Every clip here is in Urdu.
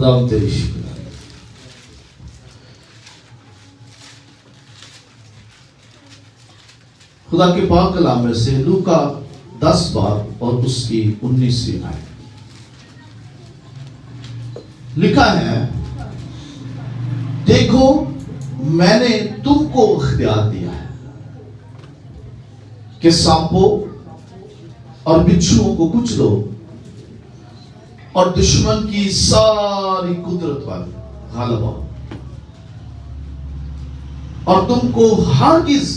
خدا تیری شکر ہے۔ خدا کے پاک کلام میں سے لوکا 10 باب اور اس کی 19 آیت لکھا ہے، دیکھو میں نے تم کو اختیار دیا ہے کہ سانپوں اور بچھوؤں کو کچلو اور دشمن کی ساری قدرت پر غالب آؤ، اور تم کو ہرگز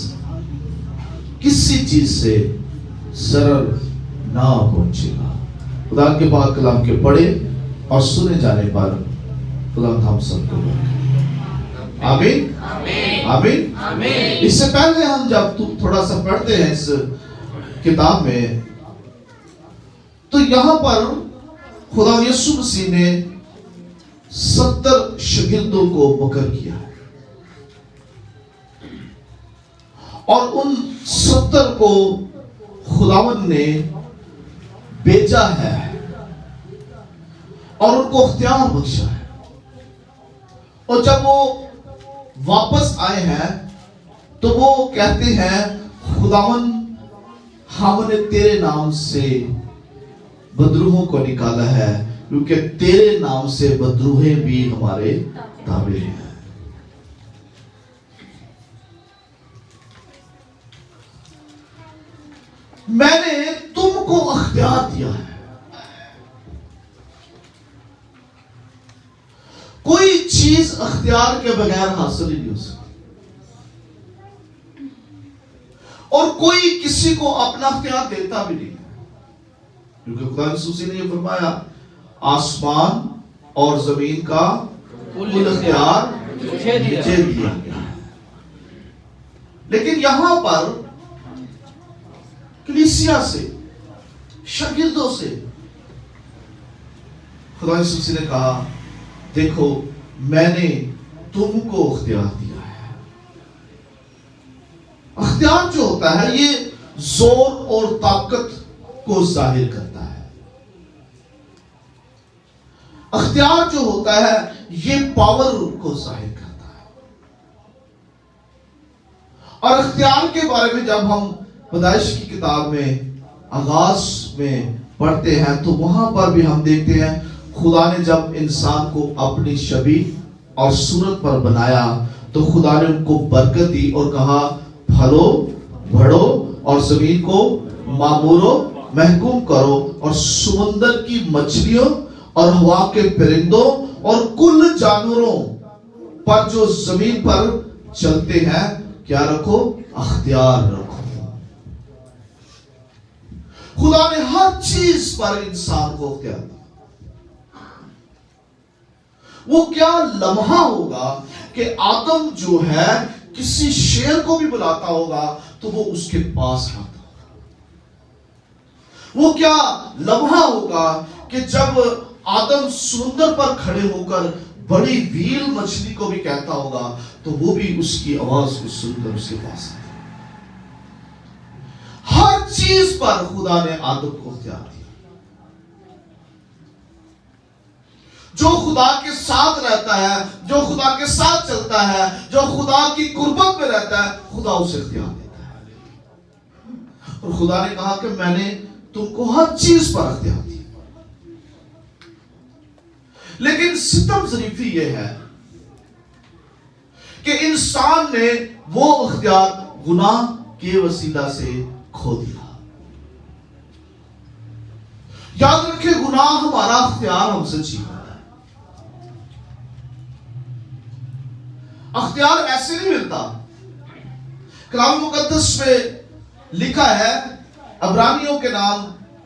کسی چیز سے ضرر نہ پہنچے گا۔ خدا کے پاک کلام کے پڑھے اور سنے جانے پر خدا ہم سب کو آمین آمین آمین۔ اس سے پہلے ہم جب تھوڑا سا پڑھتے ہیں اس کتاب میں، تو یہاں پر خدا یسوع مسیح نے 70 شاگردوں کو مقرر کیا ہے، اور ان 70 کو خداوند نے بھیجا ہے اور ان کو اختیار بخشا ہے، اور جب وہ واپس آئے ہیں تو وہ کہتے ہیں، خداوند ہم نے تیرے نام سے بدروہوں کو نکالا ہے، کیونکہ تیرے نام سے بدروہیں بھی ہمارے تابع ہیں۔ میں نے تم کو اختیار دیا ہے۔ کوئی چیز اختیار کے بغیر حاصل ہی نہیں ہو سکتی، اور کوئی کسی کو اپنا اختیار دیتا بھی نہیں، کیونکہ خدا یسوع نے یہ فرمایا، آسمان اور زمین کا کل اختیار مجھے دیا گیا ہے۔ لیکن یہاں پر کلیسیا سے، شاگردوں سے خدا یسوع نے کہا، دیکھو میں نے تم کو اختیار دیا ہے۔ اختیار جو ہوتا ہے یہ زور اور طاقت کو ظاہر کرتا ہے۔ اختیار جو ہوتا ہے یہ پاور کو ظاہر کرتا ہے۔ اور اختیار کے بارے میں جب ہم پیدائش کی کتاب میں آغاز میں پڑھتے ہیں تو وہاں پر بھی ہم دیکھتے ہیں، خدا نے جب انسان کو اپنی شبیہ اور صورت پر بنایا تو خدا نے ان کو برکت دی اور کہا، پھلو بڑھو اور زمین کو معمورو محکوم کرو، اور سمندر کی مچھلیوں اور ہوا کے پرندوں اور کل جانوروں پر جو زمین پر چلتے ہیں کیا رکھو؟ اختیار رکھو۔ خدا نے ہر چیز پر انسان کو اختیار دیا۔ وہ کیا لمحہ ہوگا کہ آدم جو ہے کسی شیر کو بھی بلاتا ہوگا تو وہ اس کے پاس آتا ہوگا۔ وہ کیا لمحہ ہوگا کہ جب آدم سمندر پر کھڑے ہو کر بڑی ویل مچھلی کو بھی کہتا ہوگا تو وہ بھی اس کی آواز کو سن کر اس کے پاس آتا۔ ہر چیز پر خدا نے آدم کو اختیار دیا۔ جو خدا کے ساتھ رہتا ہے، جو خدا کے ساتھ چلتا ہے، جو خدا کی قربت میں رہتا ہے، خدا اسے اختیار دیتا ہے۔ اور خدا نے کہا کہ میں نے تم کو ہر چیز پر اختیار دیا۔ لیکن ستم ظریفی یہ ہے کہ انسان نے وہ اختیار گناہ کے وسیلہ سے کھو دیا۔ یاد رکھیں، گناہ ہمارا اختیار ہم سے چھین لیتا ہے۔ اختیار ایسے نہیں ملتا۔ کلام مقدس میں لکھا ہے، عبرانیوں کے نام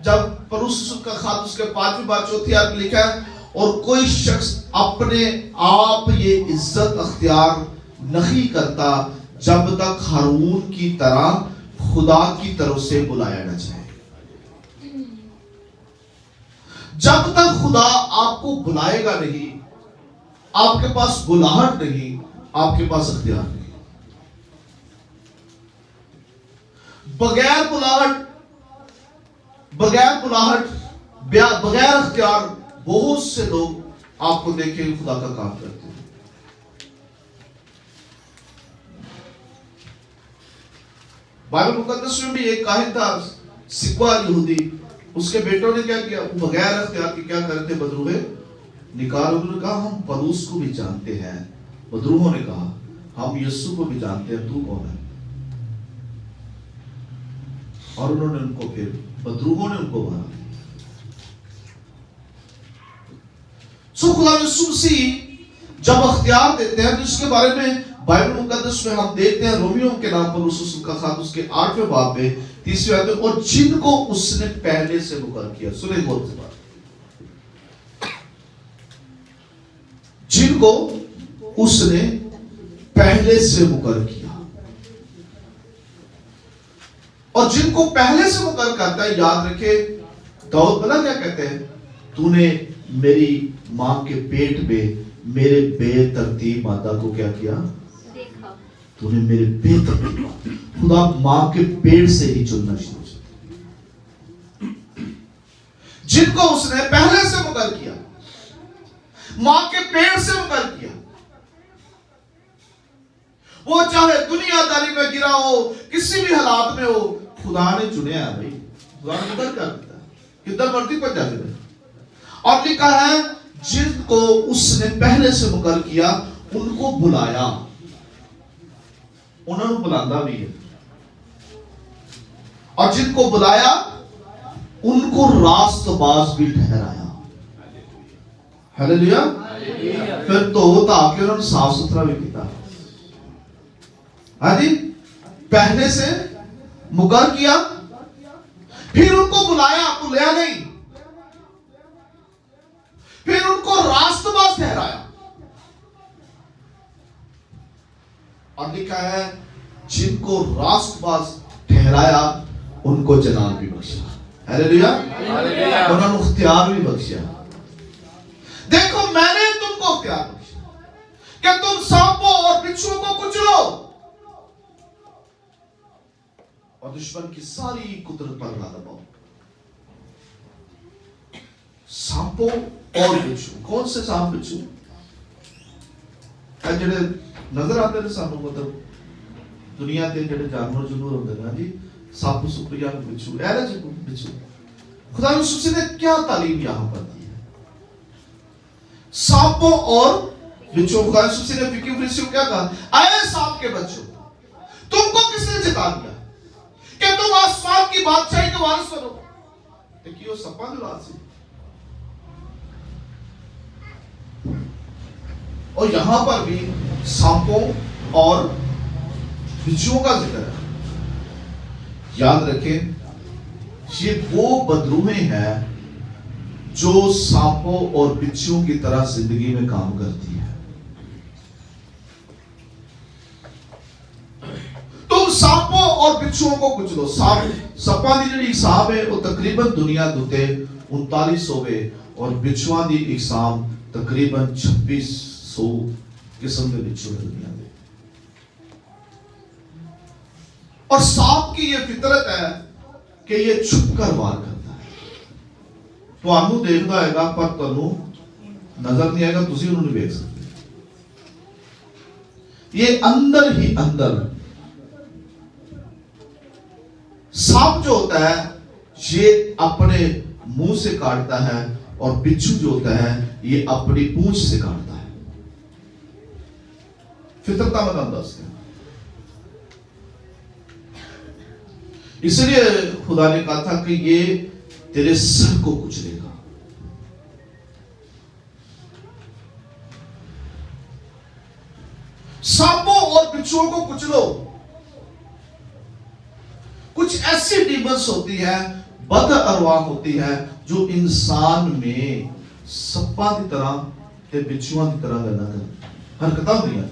جب پولس کا خط اس کے 5ویں باب 4 آیت میں لکھا ہے، اور کوئی شخص اپنے آپ یہ عزت اختیار نہیں کرتا جب تک ہارون کی طرح خدا کی طرف سے بلایا نہ جائے۔ جب تک خدا آپ کو بلائے گا نہیں، آپ کے پاس بلاہٹ نہیں، آپ کے پاس اختیار نہیں۔ بغیر بغیر اختیار بہت سے لوگ آپ کو دیکھیں خدا کا کام کرتے ہیں. بائبل مقدس میں بھی ایک کاہن تھا سکوا یہودی، اس کے بیٹوں نے کیا کیا؟ بغیر اختیار کے کیا کرتے؟ بدروہ نکال. انہوں نے کہا ہم پلوس کو بھی جانتے ہیں. بدروہوں نے کہا ہم یسوع کو بھی جانتے ہیں، تو کون ہے؟ اور انہوں نے ان کو پھر بدروہوں نے ان کو مارا. سو خدا یسوع مسیح جب اختیار دیتے ہیں تو اس کے بارے میں بائبل مقدس میں ہم دیکھتے ہیں رومیوں کے نام پر رسول کا خط اس کے 8ویں باب میں 30ویں آیت میں، اور جن کو اس نے پہلے سے مقرر کیا. سنیں غور سے بات، جن کو اس نے پہلے سے مقرر کیا. اور جن کو پہلے سے مقرر کرتا ہے، یاد رکھے داؤد بنا کیا کہتے ہیں؟ تو نے میری ماں کے پیٹ میں میرے بے ترتیب مادہ کو کیا کیا؟ دیکھا. تو نے میرے بے ترتیب، خدا ماں کے پیٹ سے ہی چننا شروع کیا. جن کو اس نے پہلے سے مقرر کیا، ماں کے پیٹ سے مقرر کیا، وہ چاہے دنیا داری میں گرا ہو، کسی بھی حالات میں ہو، خدا نے چنیا ہے. بھائی خدا نے مقرر کر دیتا ہے، کدھر مرضی پر جا کے. اور لکھا ہے جن کو اس نے پہلے سے مقرر کیا ان کو بلایا. انہوں نے بلانا بھی ہے. اور جن کو بلایا ان کو راست باز بھی ٹھہرایا. ہلیلویا. پھر تو ہوتا کہ انہوں نے صاف ستھرا بھی کیا. ہاں جی، پہلے سے مقرر کیا، پھر ان کو بلایا، بلایا نہیں، پھر ان کو راست باز ٹھہرایا. اور لکھا ہے جن کو راست باز ٹھہرایا ان کو جلال بھی بخشا. ہلیلویا. انہوں نے اختیار بھی بخشا. دیکھو میں نے تم کو اختیار بخشا کہ تم سانپوں اور بچھوؤں کو کچلو اور دشمن کی ساری قدرت پر غالب دباؤ. سانپوں اور بچھو، کون سے سانپ بچھو؟ جڑے نظر آتے ہیں سانپوں، مطلب دنیا کے جڑے جانور جنور ہوتے ہیں جی، سانپ سپریا بچھو، ایرے بچھو. خدا یسوع نے کیا تعلیم یہاں پر دی ہے؟ سانپوں اور بچھو. خدا یسوع نے فکی فرشتوں کو کیا کہا؟ اے سانپ کے بچوں، تم کو کس نے جتا دیا کہ تم آسمان کی بادشاہی کے وارث بنو؟ دیکھیے سپا جو راز ہے. اور یہاں پر بھی سانپوں اور بچھوؤں کا ذکر ہے. یاد رکھیں یہ وہ بدروہیں ہیں جو سانپوں اور بچھوؤں کی طرح زندگی میں کام کرتی ہے. تم سانپوں اور بچھوؤں کو کچلو. سپا دی جڑی اقسام ہے وہ تقریباً دنیا دوتے 39 ہوئے، اور بچھواں دی اقسام تقریباً 2600 قسم کے بچھو ہے دنیا میں. اور سانپ کی یہ فطرت ہے کہ یہ چھپ کر وار کرتا ہے. تو آنو دیکھتا ہے گا پر تنو نظر نہیں آئے گا، تسی انہوں نے دیکھ سکتے. یہ اندر ہی اندر سانپ جو ہوتا ہے یہ اپنے منہ سے کاٹتا ہے، اور بچھو جو ہوتا ہے یہ اپنی پونچھ سے کاٹتا ہے. فطرتا میں انداز ہے. اس لیے خدا نے کہا تھا کہ یہ تیرے سر کو کچلے گا. سانپوں اور بچھوؤں کو کچلو. کچھ ایسی ڈیمنز ہوتی ہے، بد ارواح ہوتی ہے جو انسان میں سپا کی طرح تے بچھواں کی طرح گلا کر حرکتاں ہوئی ہیں.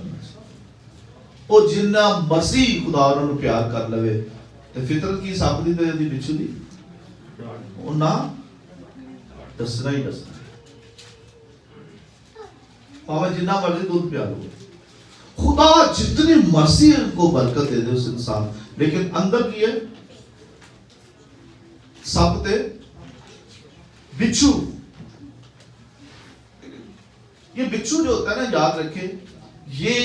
وہ جنہ مرضی خدا انہوں نے پیار کر لوے تے فطرت کی سپ دی تے دی بچھو دی وہ نہ دسنا ہی دسنا. پاوے جنہ مرضی دودھ پیا لو، خدا جتنی مرضی ان کو برکت دے دے اس انسان، لیکن اندر کی ہے سپ تے بچھو. یہ بچھو جو ہوتا ہے نا، یاد رکھیں، یہ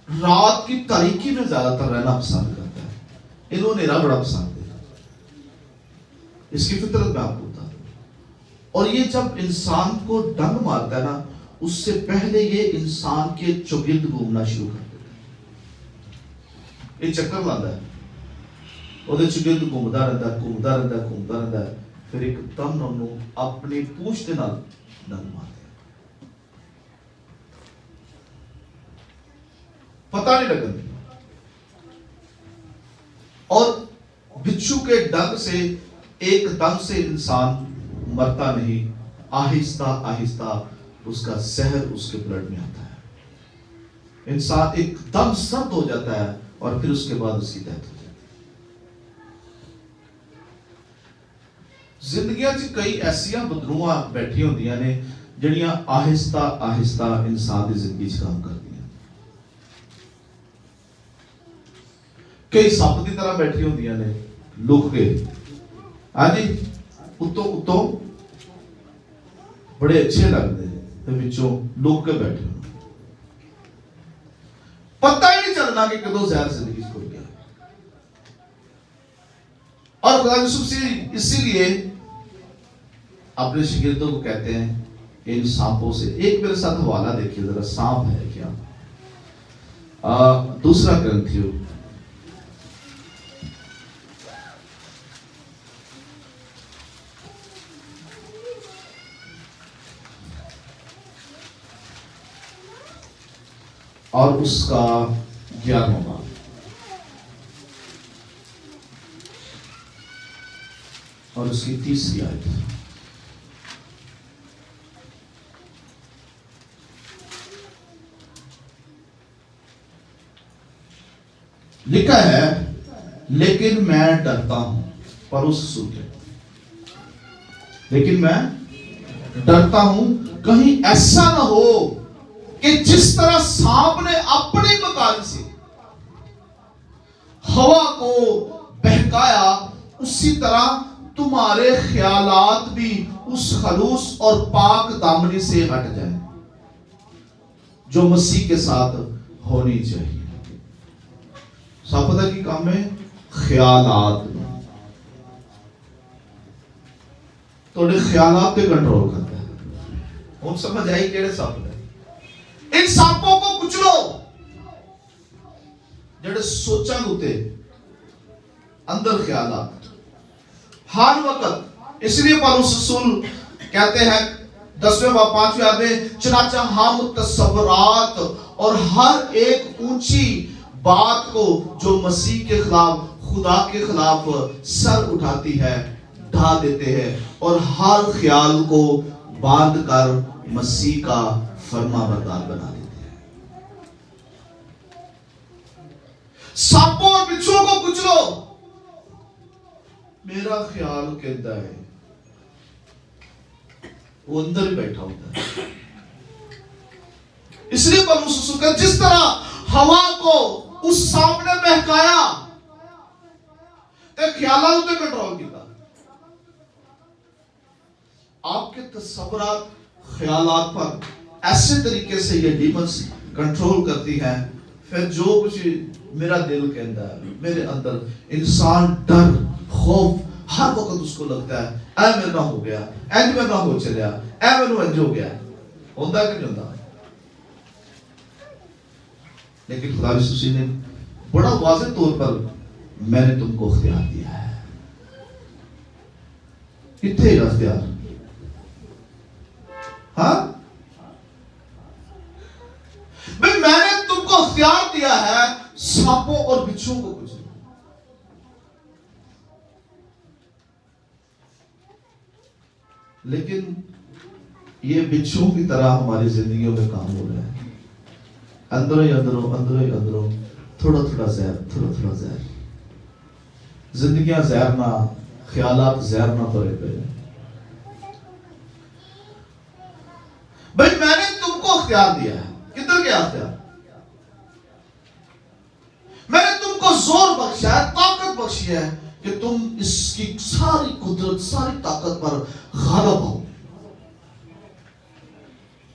رات کی تاریکی میں زیادہ تر رہنا پسند کرتا ہے، انہوں نے بڑا پسند ہے، اس کی فطرت میں آپ کو بتا دوں. اور یہ جب انسان کو ڈنگ مارتا ہے نا، اس سے پہلے یہ انسان کے چوگرد گھومنا شروع کر دیتا ہے. یہ چکر لاتا ہے، وہ چوگرد گھومتا رہتا ہے، پھر ایک دم انہوں اپنی پوچھ دے نال ڈنگ مارتا ہے، پتہ نہیں لگتا. اور بچھو کے ڈنگ سے ایک دم سے انسان مرتا نہیں، آہستہ آہستہ اس کا زہر اس کے بلڈ میں آتا ہے، انسان ایک دم سرد ہو جاتا ہے، اور پھر اس کے بعد اس کی ڈیتھ ہو جاتی ہے. زندگیاں کئی ایسیاں بدروواں بیٹھی ہوندیاں نے جڑیاں آہستہ آہستہ انسان کی زندگی کام کردیاں. کئی سپ کی طرح بیٹھی ہوندیاں نے لک کے، ہاں جی، اتوں بڑے اچھے لگتے ہیں، بچوں لک کے بیٹھے ہو، پتہ ہی نہیں چلنا کہ کدوں زہر زندگی سے کھل گیا. اور خدا یوسف اسی لیے اپنے شاگردوں کو کہتے ہیں ان سانپوں سے. ایک میرے ساتھ حوالہ دیکھیے ذرا، سانپ ہے کیا. دوسرا کرنتھیو اور اس کا 11واں باب، اور اس کی 30 آیت. لکھا ہے، لیکن میں ڈرتا ہوں، پر اس سوچے، لیکن میں ڈرتا ہوں کہیں ایسا نہ ہو کہ جس طرح سانپ نے اپنی مکاری سے ہوا کو بہکایا، اسی طرح تمہارے خیالات بھی اس خلوص اور پاک دامنی سے ہٹ جائیں جو مسیح کے ساتھ ہونی چاہیے. سانپ کی کام ہے خیالات، تھوڑے خیالات پہ کنٹرول کرتا ہے. ہم سمجھ آئی کیڑے سانپ ہے. ان سانپوں کو کچلو جڑے سوچاں ہوتے اندر خیالات ہر وقت. اس لیے پالوس رسول کہتے ہیں 10ویں باب 5ویں آیت میں، چنانچہ ہم تصورات اور ہر ایک اونچی بات کو جو مسیح کے خلاف، خدا کے خلاف سر اٹھاتی ہے ڈھا دیتے ہیں، اور ہر خیال کو باندھ کر مسیح کا فرما بردار بنا دیتے ہیں. سانپوں اور بچھوؤں کو کچلو. میرا خیال کہتا ہے وہ اندر ہی بیٹھا ہوتا ہے. اس لیے پالوس رسول کہ جس طرح ہوا کو اس سانپ نے بہکایا تے خیالات پہ کنٹرول کیتا. آپ کے تصورات، خیالات پر ایسے طریقے سے یہ ڈیمنز کنٹرول کرتی ہے، پھر جو کچھ میرا دل کہتا ہے، میرے اندر انسان ڈر، خوف ہر وقت اس کو لگتا ہے اے میرے نہ ہو گیا، اینج میں نہ ہو چلیا، اے میں انج ہو گیا. ہوتا کہ نہیں ہوتا؟ لیکن خدا یسوع نے بڑا واضح طور پر میں نے تم کو اختیار دیا ہے. کتنے اختیار؟ ہاں میں نے تم کو اختیار دیا ہے سانپوں اور بچھوؤں کو کچھ. لیکن یہ بچھوؤں کی طرح ہماری زندگیوں میں کام ہو رہا ہے. اندروں ہی اندروں تھوڑا تھوڑا زہر. زندگیاں زہر نہ، خیالات زہر نہ بھرے پڑے. بھائی میں نے تم کو اختیار دیا ہے. کدھر گیا اختیار؟ میں نے تم کو زور بخشا ہے، طاقت بخشی ہے کہ تم اس کی ساری قدرت، ساری طاقت پر غالب ہو.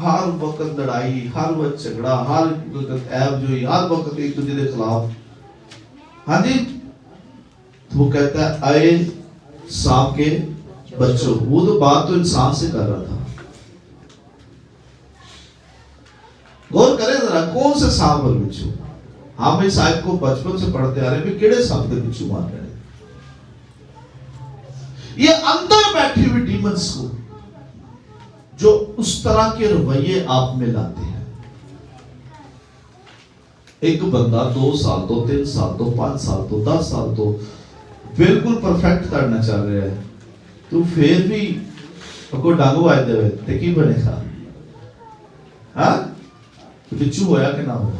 ہر وقت لڑائی، ہر وقت جھگڑا، ہر وقت عیب جوئی، ہر وقت ایک دوسرے کے خلاف. ہاں جی، تو وہ کہتا ہے اے سانپ کے بچوں. وہ تو بات تو انسان سے کر رہا تھا. غور کریں ذرا، کون سے سانپ اور بچھو؟ ہم اس آیت کو بچپن سے پڑھتے آ رہے ہیں، کیڑے سانپ کے بچھو مار رہے ہیں؟ یہ اندر بیٹھی ہوئی ڈیمنز کو جو اس طرح کے رویے آپ میں لاتے ہیں. ایک بندہ 2 سال تو 3 سال تو 5 سال تو 10 سال تو بالکل پرفیکٹ کرنا چاہ رہے ہیں، تو پھر بھی کو ڈانگو آئے دے تے کی بنے گا؟ ہاں بچو ہویا کہ نہ ہوا؟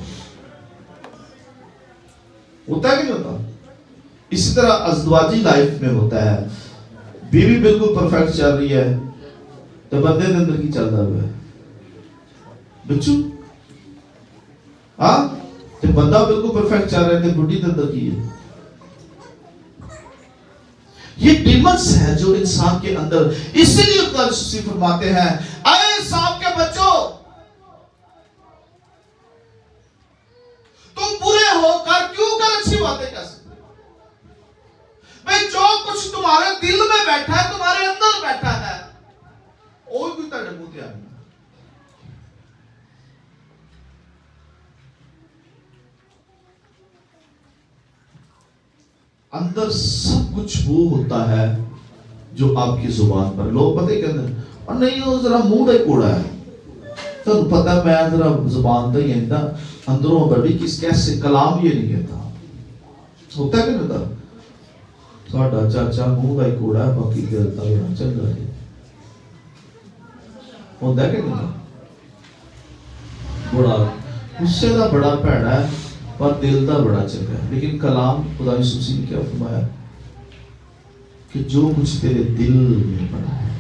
ہوتا ہے کہ نہیں ہوتا؟ اسی طرح ازدواجی لائف میں ہوتا ہے. بیوی بالکل پرفیکٹ چل رہی ہے تو بندے کے اندر کی چل رہا ہے؟ بچو. ہاں تو بندہ بالکل پرفیکٹ چل رہا ہے تو بڈی کے اندر کی ہے؟ یہ ڈیمنز ہے جو انسان کے اندر. اسی لیے خدا یسوع فرماتے ہیں اے سانپ کے بچوں، تم برے ہو کر کیوں کر اچھی باتیں کہہ سکتے؟ بھئی جو کچھ تمہارے دل میں بیٹھا ہے، تمہارے اندر بیٹھا ہے، وہ بھی تڑے بوتے آئیں. اندر سب کچھ وہ ہوتا ہے جو آپ کی زبان پر. لوگ پتہ کہتے ہیں اور نہیں وہ ذرا منہ دا کوڑا ہے، تو پتہ میں ذرا زبان دا ہی اندروں بڑی کس کیسے کلام یہ نہیں کہتا. ہوتا ہے کہ نہیں ہوتا؟ ساڈا چاچا منہ دا ہی کوڑا ہے، باقی دل دا بڑا چنگا ہے. ہوتا ہے کہ نہیں ہوتا؟ بڑا غصے دا بڑا بھیڑا ہے اور دل دا بڑا چنگا ہے. لیکن کلام خدا یسوع مسیح نے کیا فرمایا کہ جو کچھ تیرے دل میں پڑا ہے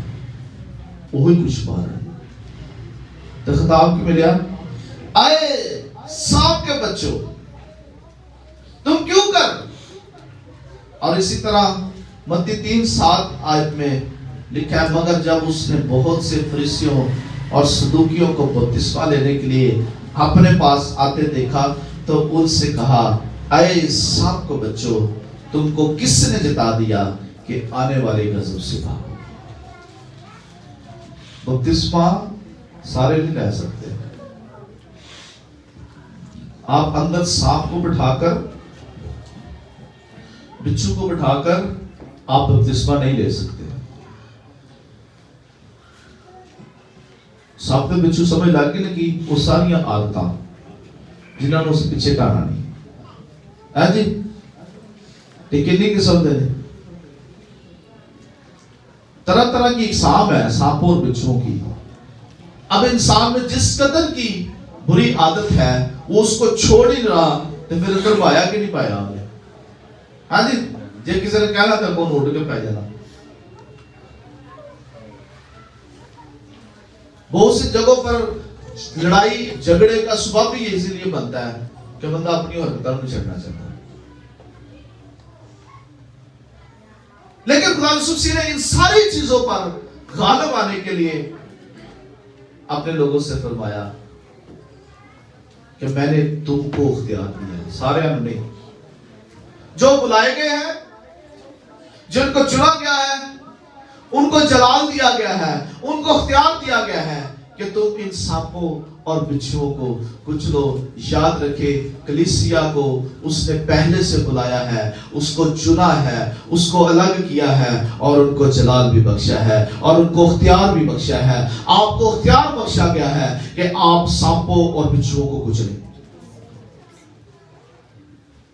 وہی کچھ باہر ہے. تو خطاب کی ملیا اے سانپ کے بچوں تم کیوں کر. اور اسی طرح متی 3:7 آیت میں لکھا ہے مگر جب اس نے بہت سے فریسیوں اور صدوقیوں کو بپتسمہ لینے کے لیے اپنے پاس آتے دیکھا تو ان سے کہا اے سانپ کو بچو، تم کو کس نے جتا دیا کہ آنے والے غضب سے بھاگو. بپتسمہ سارے نہیں لے سکتے. آپ اندر سانپ کو بٹھا کر، بچھو کو بٹھا کر آپ بپتسمہ نہیں لے سکتے. سانپ کے بچھو سمجھ لگ گئی نا کہ وہ ساری عادتاں جنہوں نے اس پیچھے ٹانا نہیں. ہاں جی، کتنی قسم دے طرح طرح کی اقسام ہے سانپوں اور بچھوؤں کی. اب انسان میں جس قدر کی بری عادت ہے وہ اس کو چھوڑ ہی رہا تو پھر اندر پایا کہ نہیں پایا آپ نے؟ ہاں جی، جی کسی نے کہنا تھا کون اٹھ کے پہ جانا. بہت سی جگہوں پر لڑائی جھگڑے کا سبب بھی اسی لیے بنتا ہے کہ بندہ اپنی حرکتوں نہیں چھڑنا چاہتا. لیکن خدا یسوع مسیح نے ان ساری چیزوں پر غالب آنے کے لیے اپنے لوگوں سے فرمایا کہ میں نے تم کو اختیار دیا. سارے ہم نہیں، جو بلائے گئے ہیں، جن کو چنا گیا ہے، ان کو جلال دیا گیا ہے، ان کو اختیار دیا گیا ہے کہ تم ان سانپوں اور بچھوؤں کو کچھ لو. یاد رکھے کلیسیا کو اس نے پہلے سے بلایا ہے، اس کو چنا ہے، اس کو الگ کیا ہے اور ان کو جلال بھی بخشا ہے اور ان کو اختیار بھی بخشا ہے. آپ کو اختیار بخشا گیا ہے کہ آپ سانپوں اور بچھوؤں کو کچلیں.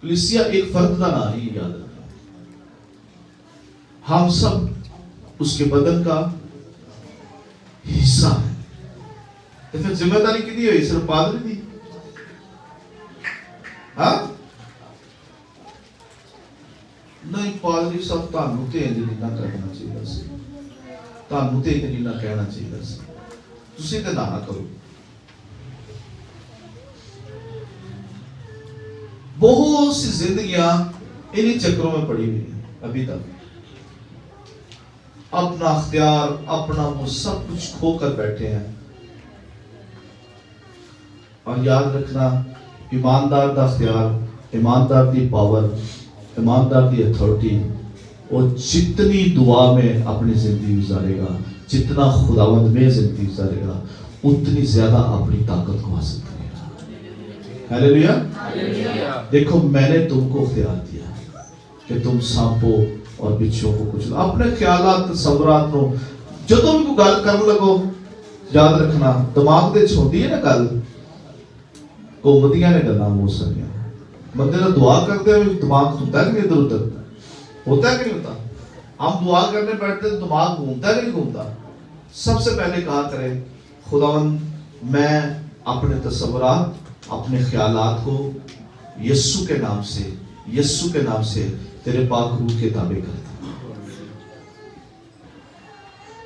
کلیسیا ایک فرد کا نام ہی یاد رکھنا. ہم سب اس کے بدن کا حصہ ہے. تو پھر ذمہ داری کی دی ہوئی صرف پادری دی؟ ہاں نہیں، پادری سب تانوں تے انج نہیں نہ کرنا چاہیے سی، تانوں تے انج نہ کہنا چاہیے سی، تسی تے نہ کرو. بہت سی زندگیاں انہی چکروں میں پڑی ہوئی ہیں ابھی تک. اپنا اختیار، اپنا وہ سب کچھ کھو کر بیٹھے ہیں اور یاد رکھنا ایماندار دا اختیار، ایماندار دی پاور، ایماندار دی اتھارٹی، وہ جتنی دعا میں اپنی زندگی گزارے گا، جتنا خداوند میں زندگی گزارے گا، اتنی زیادہ اپنی طاقت کو حاصل کرے گا۔ ہیلیلویا۔ دیکھو میں نے تم کو اختیار دیا کہ تم سانپوں اور بچھوں کو کچھ اپنے خیالات تصورات نو جدوں بھی کوئی گل کرن لگو، یاد رکھنا دماغ دے چھوندی ہے نا گل، کومدیاں نے گلاں ہو سکیاں، بندے نے دعا کرتے ہوئے دماغ گھومتا ہے کہ ادھر ادھر ہوتا ہے کہ نہیں ہوتا؟ ہم دعا کرنے بیٹھتے تو دماغ گھومتا ہے کہ نہیں گھومتا؟ سب سے پہلے کہا کرے خداوند میں اپنے تصورات، اپنے خیالات کو یسوع کے نام سے، یسوع کے نام سے تیرے پاک روح کے تابع کرتا ہوں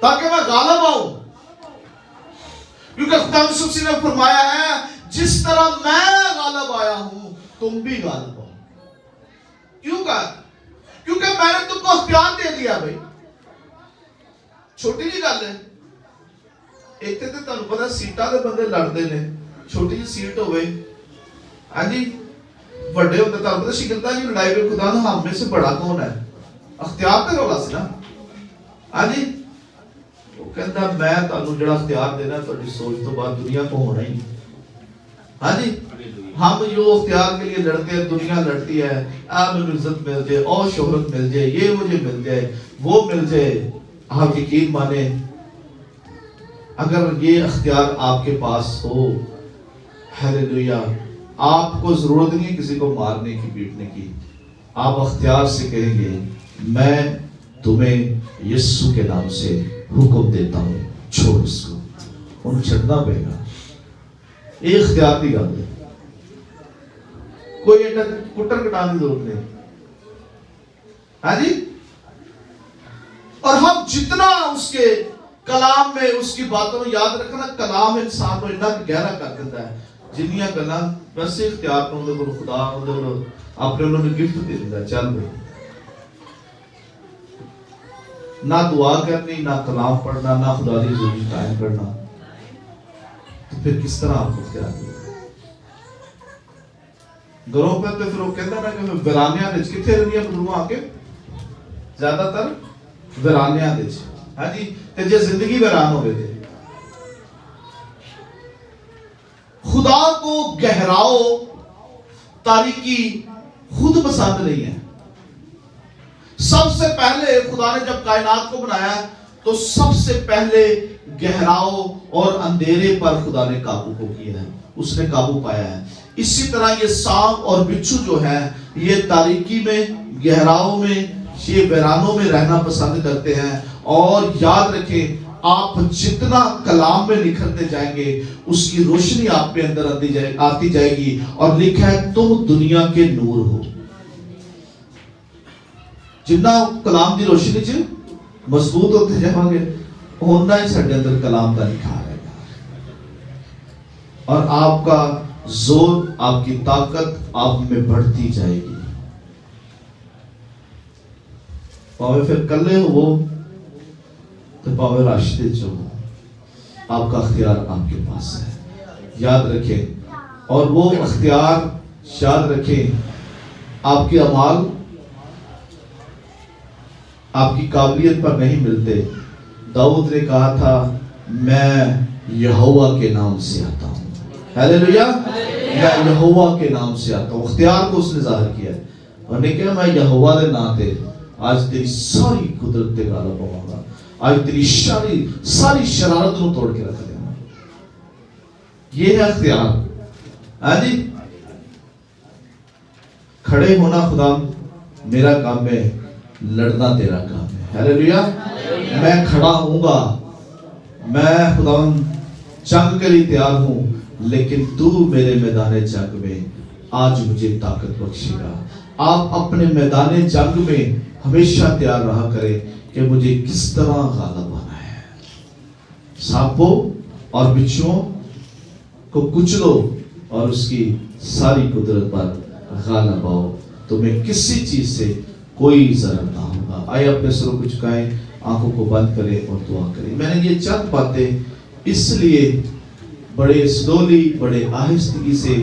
تاکہ میں غالب آؤں، کیونکہ خدا یسوع نے فرمایا ہے جس طرح میں غالب آیا ہوں تم بھی غالب آؤ۔ کیوں کہا؟ کیونکہ میں نے تم کو اختیار دے دیا بھائی۔ چھوٹی جی گل ہے، اتنے تو تمہیں پتا سیٹاں دے بندے لڑتے نے، چھوٹی جی سیٹ ہوئے ہاں جی، بڑے ہوتے تمہیں پتا شکلتا جی لڑائی میں خدا ہم میں سے بڑا کون ہے، اختیار تے رولا سی نا ہاں جی۔ وہ کہندا میں تمہیں جڑا اختیار دینا تہاڈی سوچ تو بعد دنیا کو ہونا ہی ہاں جی۔ ہم جو اختیار کے لیے لڑتے ہیں، دنیا لڑتی ہے، مجھے عزت مل جائے اور شہرت مل جائے، یہ مجھے مل جائے، وہ مل جائے۔ آپ یقین مانے اگر یہ اختیار آپ کے پاس ہو، ہیلیلویا، آپ کو ضرورت نہیں ہے کسی کو مارنے کی، پیٹنے کی۔ آپ اختیار سے کہیں گے میں تمہیں یسوع کے نام سے حکم دیتا ہوں چھوڑ اس کو، ان چھڑنا پڑے گا۔ یہ اختیار کی گل ہے، کوئی ایڈا کٹر کٹان کی ضرورت نہیں ہاں جی۔ اور ہم جتنا اس کے کلام میں اس کی باتوں میں یاد رکھنا، کلام انسان کو اتنا گہرا کر دیتا ہے، جنیاں گلاں ویسے اختیار کو اندر خدا اندر اپنے انہوں نے گفٹ دے دیتا ہے، چل بھائی نہ دعا کرنی، نہ کلام پڑھنا، نہ خدا دی حضوری قائم کرنا، تو پھر کس طرح آپ کو اختیار دے؟ گھروں پہ تو پھر وہ کہتا نا کہ ویرانیاں دے کتنے رہنیاں بدلواں آ کے زیادہ تر ویرانیاں دے ہاں جی۔ تے جے زندگی ویران ہو گئے تھے، خدا کو گہراؤ تاریکی خود پسند نہیں ہے۔ سب سے پہلے خدا نے جب کائنات کو بنایا تو سب سے پہلے گہراؤ اور اندھیرے پر خدا نے قابو کو کیا ہے، اس نے قابو پایا ہے۔ اسی طرح یہ سانپ اور بچھو جو ہے یہ تاریکی میں، گہراؤں میں، یہ ویرانوں میں رہنا پسند کرتے ہیں۔ اور یاد رکھیں آپ جتنا کلام میں نکھرتے جائیں گے اس کی روشنی آپ پہ اندر آتی جائے گی، اور لکھا ہے تم دنیا کے نور ہو۔ جتنا کلام دی روشنی چ مضبوط ہوتے جاؤ گے ہونا ہی سارے اندر کلام کا لکھا رہے گا، اور آپ کا زور، آپ کی طاقت آپ میں بڑھتی جائے گی۔ پاوے پھر کلے ہو تو پاوے راشدے جو ہو، آپ کا اختیار آپ کے پاس ہے، یاد رکھیں۔ اور وہ اختیار یاد رکھیں، آپ کے اعمال آپ کی قابلیت پر نہیں ملتے۔ داؤد نے کہا تھا میں یہوہ کے نام سے آتا ہوں، ہیلیلویا، میں یہوہ کے نام سے آتا ہوں۔ اختیار کو اس نے ظاہر کیا ہے، اور نے کہا میں یہوہ دے نام تے آج تیری ساری قدرت تے غالب ہوں گا، آج تیری ساری شرارت کو توڑ کے رکھ دینا۔ یہ ہے اختیار ہاں جی۔ کھڑے ہونا خدا میرا کام ہے، لڑنا تیرا کام ہے، ہیلیلویا۔ میں کھڑا ہوں گا، میں خدا جنگ کے لیے تیار ہوں، لیکن تو میرے میدان جنگ میں آج مجھے طاقت بخشے گا۔ آپ اپنے میدان جنگ میں ہمیشہ تیار رہا کریں کہ مجھے کس طرح غالب آنا ہے۔ سانپوں اور بچھوؤں کو کچلو اور اس کی ساری قدرت پر غالب آؤ، تمہیں کسی چیز سے کوئی ضرر نہ ہوگا۔ آئے اپنے سروں کو جھکائیں، آنکھوں کو بند کریں اور دعا کریں۔ میں نے یہ چند باتیں اس لیے بڑے سلولی بڑے آہستگی سے